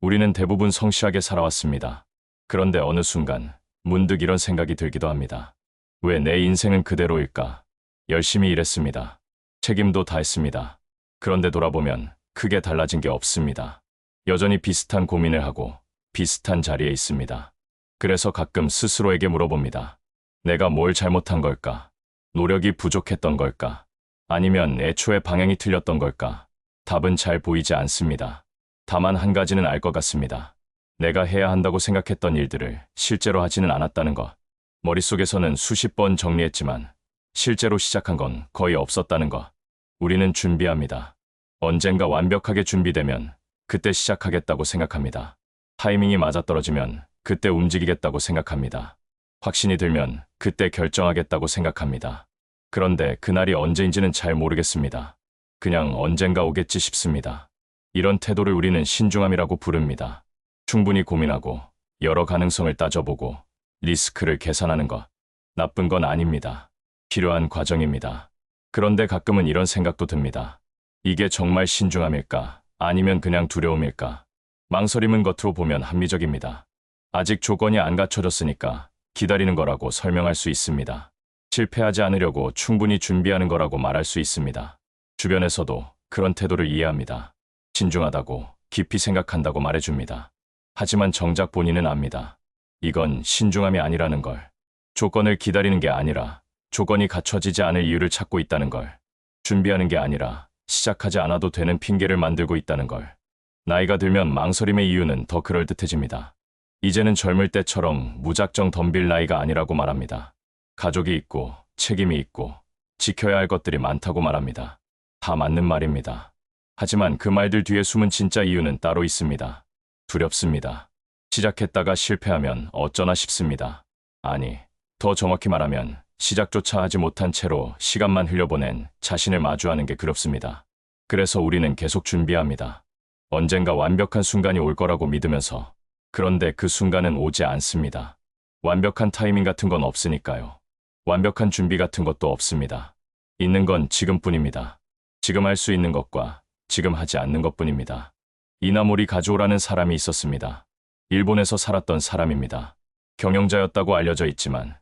우리는 대부분 성실하게 살아왔습니다. 그런데 어느 순간 문득 이런 생각이 들기도 합니다. 왜 내 인생은 그대로일까? 열심히 일했습니다. 책임도 다했습니다. 그런데 돌아보면 크게 달라진 게 없습니다. 여전히 비슷한 고민을 하고 비슷한 자리에 있습니다. 그래서 가끔 스스로에게 물어봅니다. 내가 뭘 잘못한 걸까? 노력이 부족했던 걸까? 아니면 애초에 방향이 틀렸던 걸까? 답은 잘 보이지 않습니다. 다만 한 가지는 알 것 같습니다. 내가 해야 한다고 생각했던 일들을 실제로 하지는 않았다는 것. 머릿속에서는 수십 번 정리했지만 실제로 시작한 건 거의 없었다는 것. 우리는 준비합니다. 언젠가 완벽하게 준비되면 그때 시작하겠다고 생각합니다. 타이밍이 맞아떨어지면 그때 움직이겠다고 생각합니다. 확신이 들면 그때 결정하겠다고 생각합니다. 그런데 그날이 언제인지는 잘 모르겠습니다. 그냥 언젠가 오겠지 싶습니다. 이런 태도를 우리는 신중함이라고 부릅니다. 충분히 고민하고 여러 가능성을 따져보고 리스크를 계산하는 것. 나쁜 건 아닙니다. 필요한 과정입니다. 그런데 가끔은 이런 생각도 듭니다. 이게 정말 신중함일까? 아니면 그냥 두려움일까? 망설임은 겉으로 보면 합리적입니다. 아직 조건이 안 갖춰졌으니까 기다리는 거라고 설명할 수 있습니다. 실패하지 않으려고 충분히 준비하는 거라고 말할 수 있습니다. 주변에서도 그런 태도를 이해합니다. 신중하다고, 깊이 생각한다고 말해줍니다. 하지만 정작 본인은 압니다. 이건 신중함이 아니라는 걸. 조건을 기다리는 게 아니라 조건이 갖춰지지 않을 이유를 찾고 있다는 걸. 준비하는 게 아니라 시작하지 않아도 되는 핑계를 만들고 있다는 걸. 나이가 들면 망설임의 이유는 더 그럴듯해집니다. 이제는 젊을 때처럼 무작정 덤빌 나이가 아니라고 말합니다. 가족이 있고 책임이 있고 지켜야 할 것들이 많다고 말합니다. 다 맞는 말입니다. 하지만 그 말들 뒤에 숨은 진짜 이유는 따로 있습니다. 두렵습니다. 시작했다가 실패하면 어쩌나 싶습니다. 아니, 더 정확히 말하면 시작조차 하지 못한 채로 시간만 흘려보낸 자신을 마주하는 게 두렵습니다. 그래서 우리는 계속 준비합니다. 언젠가 완벽한 순간이 올 거라고 믿으면서. 그런데 그 순간은 오지 않습니다. 완벽한 타이밍 같은 건 없으니까요. 완벽한 준비 같은 것도 없습니다. 있는 건 지금뿐입니다. 지금 할 수 있는 것과 지금 하지 않는 것뿐입니다. 이나모리 가조라는 사람이 있었습니다. 일본에서 살았던 사람입니다. 경영자였다고 알려져 있지만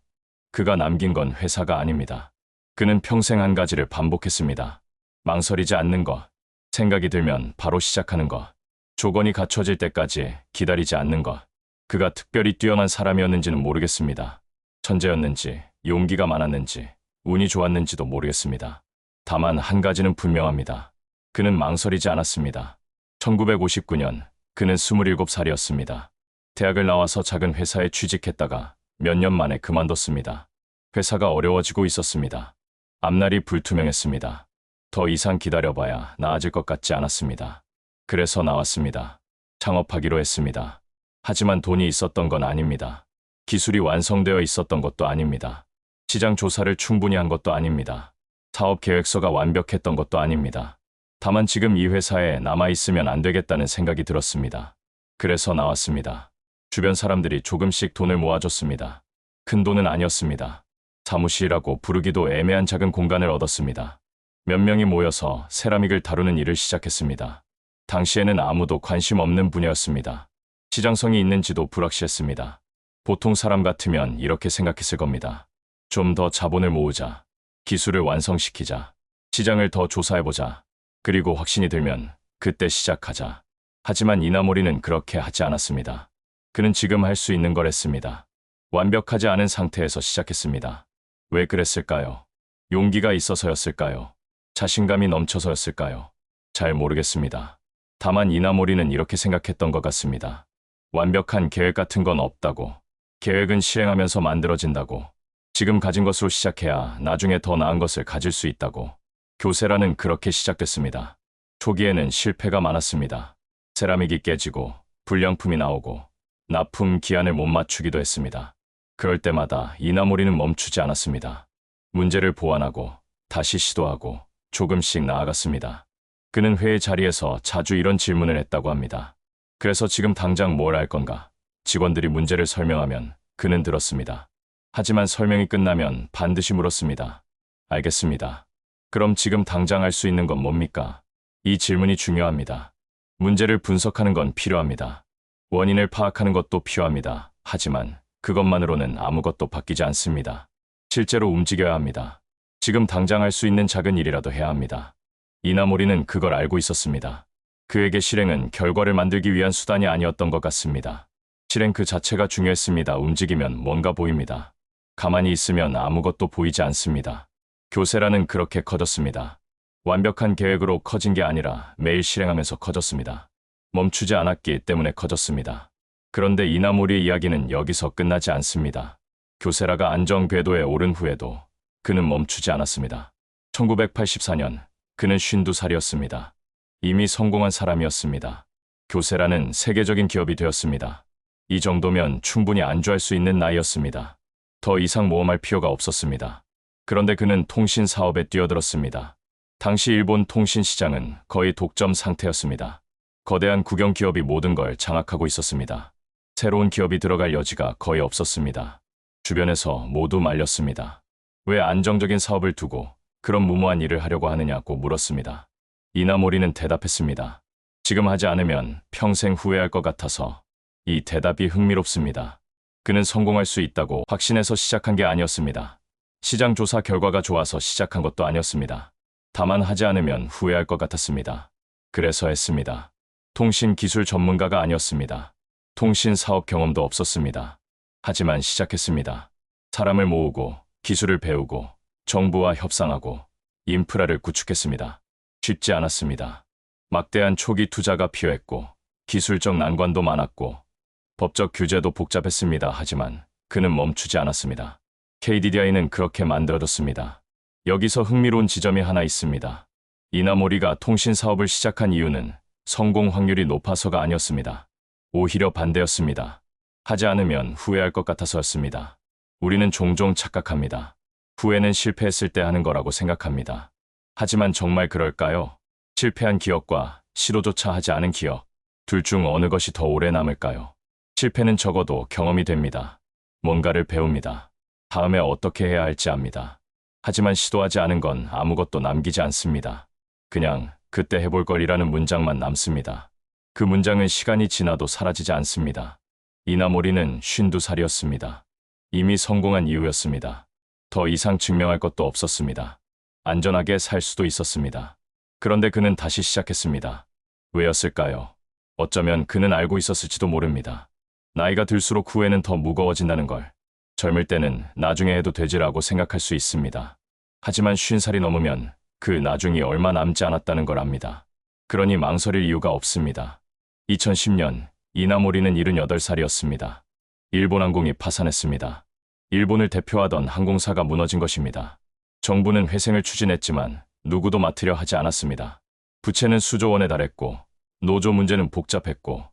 그가 남긴 건 회사가 아닙니다. 그는 평생 한 가지를 반복했습니다. 망설이지 않는 것, 생각이 들면 바로 시작하는 것, 조건이 갖춰질 때까지 기다리지 않는 것. 그가 특별히 뛰어난 사람이었는지는 모르겠습니다. 천재였는지, 용기가 많았는지, 운이 좋았는지도 모르겠습니다. 다만 한 가지는 분명합니다. 그는 망설이지 않았습니다. 1959년, 그는 27살이었습니다. 대학을 나와서 작은 회사에 취직했다가 몇 년 만에 그만뒀습니다. 회사가 어려워지고 있었습니다. 앞날이 불투명했습니다. 더 이상 기다려봐야 나아질 것 같지 않았습니다. 그래서 나왔습니다. 창업하기로 했습니다. 하지만 돈이 있었던 건 아닙니다. 기술이 완성되어 있었던 것도 아닙니다. 시장 조사를 충분히 한 것도 아닙니다. 사업 계획서가 완벽했던 것도 아닙니다. 다만 지금 이 회사에 남아있으면 안 되겠다는 생각이 들었습니다. 그래서 나왔습니다. 주변 사람들이 조금씩 돈을 모아줬습니다. 큰 돈은 아니었습니다. 사무실이라고 부르기도 애매한 작은 공간을 얻었습니다. 몇 명이 모여서 세라믹을 다루는 일을 시작했습니다. 당시에는 아무도 관심 없는 분야였습니다. 시장성이 있는지도 불확실했습니다. 보통 사람 같으면 이렇게 생각했을 겁니다. 좀 더 자본을 모으자. 기술을 완성시키자. 시장을 더 조사해보자. 그리고 확신이 들면 그때 시작하자. 하지만 이나모리는 그렇게 하지 않았습니다. 그는 지금 할 수 있는 걸 했습니다. 완벽하지 않은 상태에서 시작했습니다. 왜 그랬을까요? 용기가 있어서였을까요? 자신감이 넘쳐서였을까요? 잘 모르겠습니다. 다만 이나모리는 이렇게 생각했던 것 같습니다. 완벽한 계획 같은 건 없다고. 계획은 실행하면서 만들어진다고. 지금 가진 것으로 시작해야 나중에 더 나은 것을 가질 수 있다고. 교세라는 그렇게 시작됐습니다. 초기에는 실패가 많았습니다. 세라믹이 깨지고 불량품이 나오고 납품 기한을 못 맞추기도 했습니다. 그럴 때마다 이나모리는 멈추지 않았습니다. 문제를 보완하고 다시 시도하고 조금씩 나아갔습니다. 그는 회의 자리에서 자주 이런 질문을 했다고 합니다. 그래서 지금 당장 뭘 할 건가? 직원들이 문제를 설명하면 그는 들었습니다. 하지만 설명이 끝나면 반드시 물었습니다. 알겠습니다. 그럼 지금 당장 할 수 있는 건 뭡니까? 이 질문이 중요합니다. 문제를 분석하는 건 필요합니다. 원인을 파악하는 것도 필요합니다. 하지만 그것만으로는 아무것도 바뀌지 않습니다. 실제로 움직여야 합니다. 지금 당장 할 수 있는 작은 일이라도 해야 합니다. 이나모리는 그걸 알고 있었습니다. 그에게 실행은 결과를 만들기 위한 수단이 아니었던 것 같습니다. 실행 그 자체가 중요했습니다. 움직이면 뭔가 보입니다. 가만히 있으면 아무것도 보이지 않습니다. 교세라는 그렇게 커졌습니다. 완벽한 계획으로 커진 게 아니라 매일 실행하면서 커졌습니다. 멈추지 않았기 때문에 커졌습니다. 그런데 이나모리의 이야기는 여기서 끝나지 않습니다. 교세라가 안정 궤도에 오른 후에도 그는 멈추지 않았습니다. 1984년 그는 52살이었습니다. 이미 성공한 사람이었습니다. 교세라는 세계적인 기업이 되었습니다. 이 정도면 충분히 안주할 수 있는 나이였습니다. 더 이상 모험할 필요가 없었습니다. 그런데 그는 통신 사업에 뛰어들었습니다. 당시 일본 통신 시장은 거의 독점 상태였습니다. 거대한 국영 기업이 모든 걸 장악하고 있었습니다. 새로운 기업이 들어갈 여지가 거의 없었습니다. 주변에서 모두 말렸습니다. 왜 안정적인 사업을 두고 그런 무모한 일을 하려고 하느냐고 물었습니다. 이나모리는 대답했습니다. 지금 하지 않으면 평생 후회할 것 같아서. 이 대답이 흥미롭습니다. 그는 성공할 수 있다고 확신해서 시작한 게 아니었습니다. 시장 조사 결과가 좋아서 시작한 것도 아니었습니다. 다만 하지 않으면 후회할 것 같았습니다. 그래서 했습니다. 통신 기술 전문가가 아니었습니다. 통신 사업 경험도 없었습니다. 하지만 시작했습니다. 사람을 모으고 기술을 배우고 정부와 협상하고 인프라를 구축했습니다. 쉽지 않았습니다. 막대한 초기 투자가 필요했고 기술적 난관도 많았고 법적 규제도 복잡했습니다. 하지만 그는 멈추지 않았습니다. KDDI는 그렇게 만들어졌습니다. 여기서 흥미로운 지점이 하나 있습니다. 이나모리가 통신 사업을 시작한 이유는 성공 확률이 높아서가 아니었습니다. 오히려 반대였습니다. 하지 않으면 후회할 것 같아서였습니다. 우리는 종종 착각합니다. 후회는 실패했을 때 하는 거라고 생각합니다. 하지만 정말 그럴까요? 실패한 기억과 시도조차 하지 않은 기억, 둘 중 어느 것이 더 오래 남을까요? 실패는 적어도 경험이 됩니다. 뭔가를 배웁니다. 다음에 어떻게 해야 할지 압니다. 하지만 시도하지 않은 건 아무것도 남기지 않습니다. 그냥 그때 해볼 걸이라는 문장만 남습니다. 그 문장은 시간이 지나도 사라지지 않습니다. 이나모리는 52살이었습니다. 이미 성공한 이유였습니다. 더 이상 증명할 것도 없었습니다. 안전하게 살 수도 있었습니다. 그런데 그는 다시 시작했습니다. 왜였을까요? 어쩌면 그는 알고 있었을지도 모릅니다. 나이가 들수록 후회는 더 무거워진다는 걸. 젊을 때는 나중에 해도 되지라고 생각할 수 있습니다. 하지만 50살이 넘으면 그 나중이 얼마 남지 않았다는 걸 압니다. 그러니 망설일 이유가 없습니다. 2010년 이나모리는 78살이었습니다. 일본항공이 파산했습니다. 일본을 대표하던 항공사가 무너진 것입니다. 정부는 회생을 추진했지만 누구도 맡으려 하지 않았습니다. 부채는 수조 원에 달했고 노조 문제는 복잡했고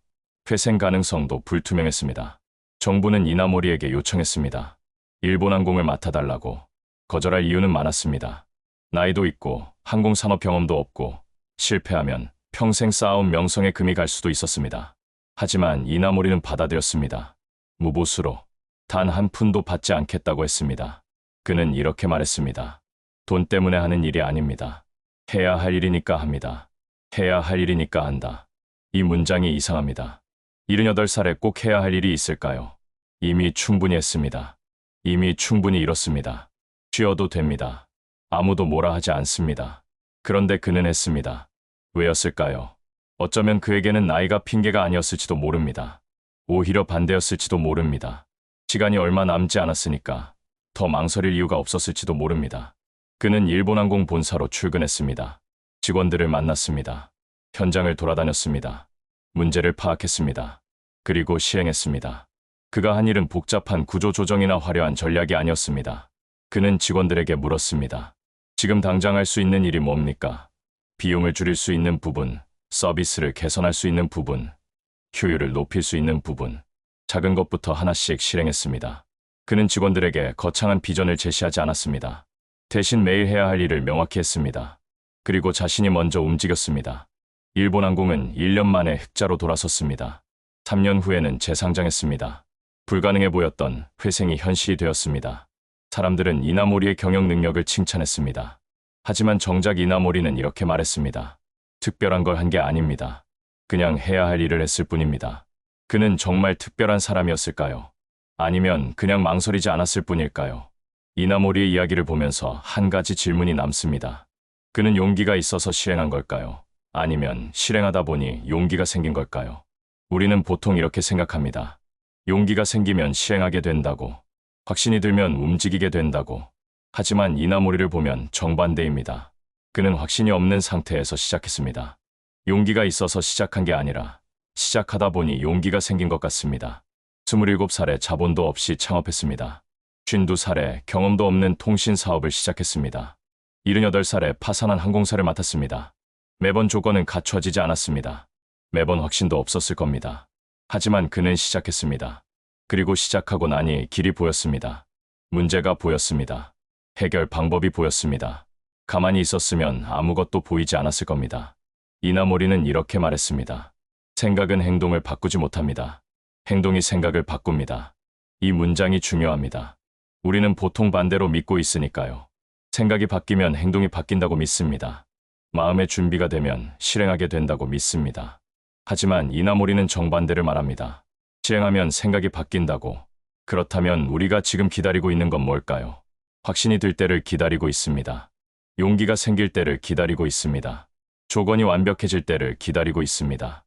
회생 가능성도 불투명했습니다. 정부는 이나모리에게 요청했습니다. 일본항공을 맡아달라고. 거절할 이유는 많았습니다. 나이도 있고 항공산업 경험도 없고 실패하면 평생 쌓아온 명성에 금이 갈 수도 있었습니다. 하지만 이나모리는 받아들였습니다. 무보수로 단 한 푼도 받지 않겠다고 했습니다. 그는 이렇게 말했습니다. 돈 때문에 하는 일이 아닙니다. 해야 할 일이니까 합니다. 해야 할 일이니까 한다. 이 문장이 이상합니다. 78살에 꼭 해야 할 일이 있을까요? 이미 충분히 했습니다. 이미 충분히 이뤘습니다. 쉬어도 됩니다. 아무도 뭐라 하지 않습니다. 그런데 그는 했습니다. 왜였을까요? 어쩌면 그에게는 나이가 핑계가 아니었을지도 모릅니다. 오히려 반대였을지도 모릅니다. 시간이 얼마 남지 않았으니까 더 망설일 이유가 없었을지도 모릅니다. 그는 일본항공 본사로 출근했습니다. 직원들을 만났습니다. 현장을 돌아다녔습니다. 문제를 파악했습니다. 그리고 시행했습니다. 그가 한 일은 복잡한 구조조정이나 화려한 전략이 아니었습니다. 그는 직원들에게 물었습니다. 지금 당장 할 수 있는 일이 뭡니까? 비용을 줄일 수 있는 부분, 서비스를 개선할 수 있는 부분, 효율을 높일 수 있는 부분, 작은 것부터 하나씩 실행했습니다. 그는 직원들에게 거창한 비전을 제시하지 않았습니다. 대신 매일 해야 할 일을 명확히 했습니다. 그리고 자신이 먼저 움직였습니다. 일본항공은 1년 만에 흑자로 돌아섰습니다. 3년 후에는 재상장했습니다. 불가능해 보였던 회생이 현실이 되었습니다. 사람들은 이나모리의 경영 능력을 칭찬했습니다. 하지만 정작 이나모리는 이렇게 말했습니다. 특별한 걸 한 게 아닙니다. 그냥 해야 할 일을 했을 뿐입니다. 그는 정말 특별한 사람이었을까요? 아니면 그냥 망설이지 않았을 뿐일까요? 이나모리의 이야기를 보면서 한 가지 질문이 남습니다. 그는 용기가 있어서 실행한 걸까요? 아니면 실행하다 보니 용기가 생긴 걸까요? 우리는 보통 이렇게 생각합니다. 용기가 생기면 실행하게 된다고, 확신이 들면 움직이게 된다고. 하지만 이나모리를 보면 정반대입니다. 그는 확신이 없는 상태에서 시작했습니다. 용기가 있어서 시작한 게 아니라 시작하다 보니 용기가 생긴 것 같습니다. 27살에 자본도 없이 창업했습니다. 52살에 경험도 없는 통신 사업을 시작했습니다. 78살에 파산한 항공사를 맡았습니다. 매번 조건은 갖춰지지 않았습니다. 매번 확신도 없었을 겁니다. 하지만 그는 시작했습니다. 그리고 시작하고 나니 길이 보였습니다. 문제가 보였습니다. 해결 방법이 보였습니다. 가만히 있었으면 아무것도 보이지 않았을 겁니다. 이나모리는 이렇게 말했습니다. 생각은 행동을 바꾸지 못합니다. 행동이 생각을 바꿉니다. 이 문장이 중요합니다. 우리는 보통 반대로 믿고 있으니까요. 생각이 바뀌면 행동이 바뀐다고 믿습니다. 마음의 준비가 되면 실행하게 된다고 믿습니다. 하지만 이나모리는 정반대를 말합니다. 실행하면 생각이 바뀐다고. 그렇다면 우리가 지금 기다리고 있는 건 뭘까요? 확신이 들 때를 기다리고 있습니다. 용기가 생길 때를 기다리고 있습니다. 조건이 완벽해질 때를 기다리고 있습니다.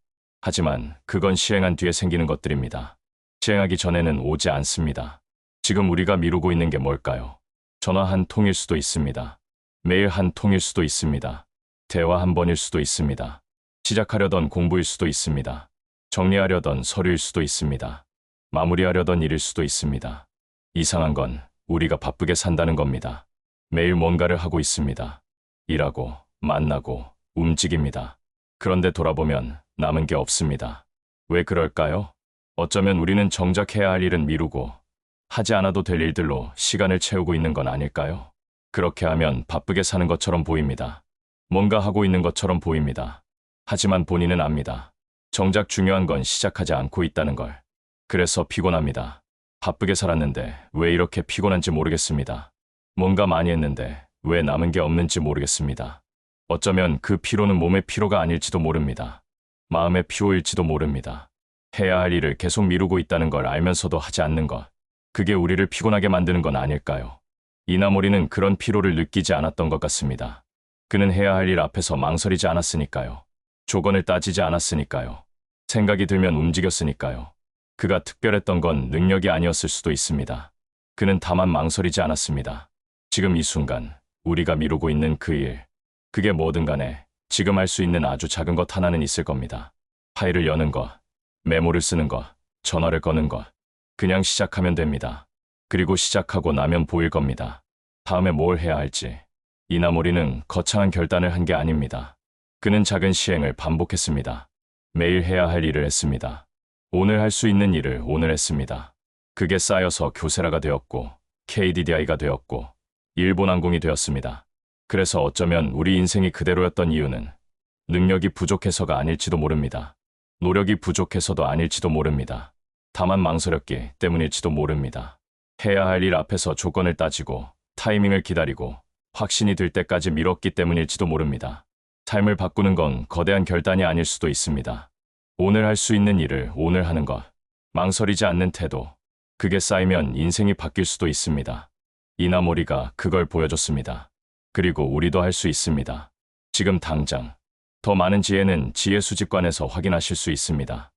하지만 그건 시행한 뒤에 생기는 것들입니다. 시행하기 전에는 오지 않습니다. 지금 우리가 미루고 있는 게 뭘까요? 전화 한 통일 수도 있습니다. 메일 한 통일 수도 있습니다. 대화 한 번일 수도 있습니다. 시작하려던 공부일 수도 있습니다. 정리하려던 서류일 수도 있습니다. 마무리하려던 일일 수도 있습니다. 이상한 건 우리가 바쁘게 산다는 겁니다. 매일 뭔가를 하고 있습니다. 일하고, 만나고, 움직입니다. 그런데 돌아보면 남은 게 없습니다. 왜 그럴까요? 어쩌면 우리는 정작 해야 할 일은 미루고 하지 않아도 될 일들로 시간을 채우고 있는 건 아닐까요? 그렇게 하면 바쁘게 사는 것처럼 보입니다. 뭔가 하고 있는 것처럼 보입니다. 하지만 본인은 압니다. 정작 중요한 건 시작하지 않고 있다는 걸. 그래서 피곤합니다. 바쁘게 살았는데 왜 이렇게 피곤한지 모르겠습니다. 뭔가 많이 했는데 왜 남은 게 없는지 모르겠습니다. 어쩌면 그 피로는 몸의 피로가 아닐지도 모릅니다. 마음의 피로일지도 모릅니다. 해야 할 일을 계속 미루고 있다는 걸 알면서도 하지 않는 것. 그게 우리를 피곤하게 만드는 건 아닐까요? 이나모리는 그런 피로를 느끼지 않았던 것 같습니다. 그는 해야 할 일 앞에서 망설이지 않았으니까요. 조건을 따지지 않았으니까요. 생각이 들면 움직였으니까요. 그가 특별했던 건 능력이 아니었을 수도 있습니다. 그는 다만 망설이지 않았습니다. 지금 이 순간 우리가 미루고 있는 그 일, 그게 뭐든 간에 지금 할 수 있는 아주 작은 것 하나는 있을 겁니다. 파일을 여는 것, 메모를 쓰는 것, 전화를 거는 것. 그냥 시작하면 됩니다. 그리고 시작하고 나면 보일 겁니다. 다음에 뭘 해야 할지. 이나모리는 거창한 결단을 한 게 아닙니다. 그는 작은 시행을 반복했습니다. 매일 해야 할 일을 했습니다. 오늘 할 수 있는 일을 오늘 했습니다. 그게 쌓여서 교세라가 되었고 KDDI가 되었고 일본항공이 되었습니다. 그래서 어쩌면 우리 인생이 그대로였던 이유는 능력이 부족해서가 아닐지도 모릅니다. 노력이 부족해서도 아닐지도 모릅니다. 다만 망설였기 때문일지도 모릅니다. 해야 할 일 앞에서 조건을 따지고 타이밍을 기다리고 확신이 들 때까지 미뤘기 때문일지도 모릅니다. 삶을 바꾸는 건 거대한 결단이 아닐 수도 있습니다. 오늘 할 수 있는 일을 오늘 하는 것, 망설이지 않는 태도, 그게 쌓이면 인생이 바뀔 수도 있습니다. 이나모리가 그걸 보여줬습니다. 그리고 우리도 할 수 있습니다. 지금 당장. 더 많은 지혜는 지혜 수집관에서 확인하실 수 있습니다.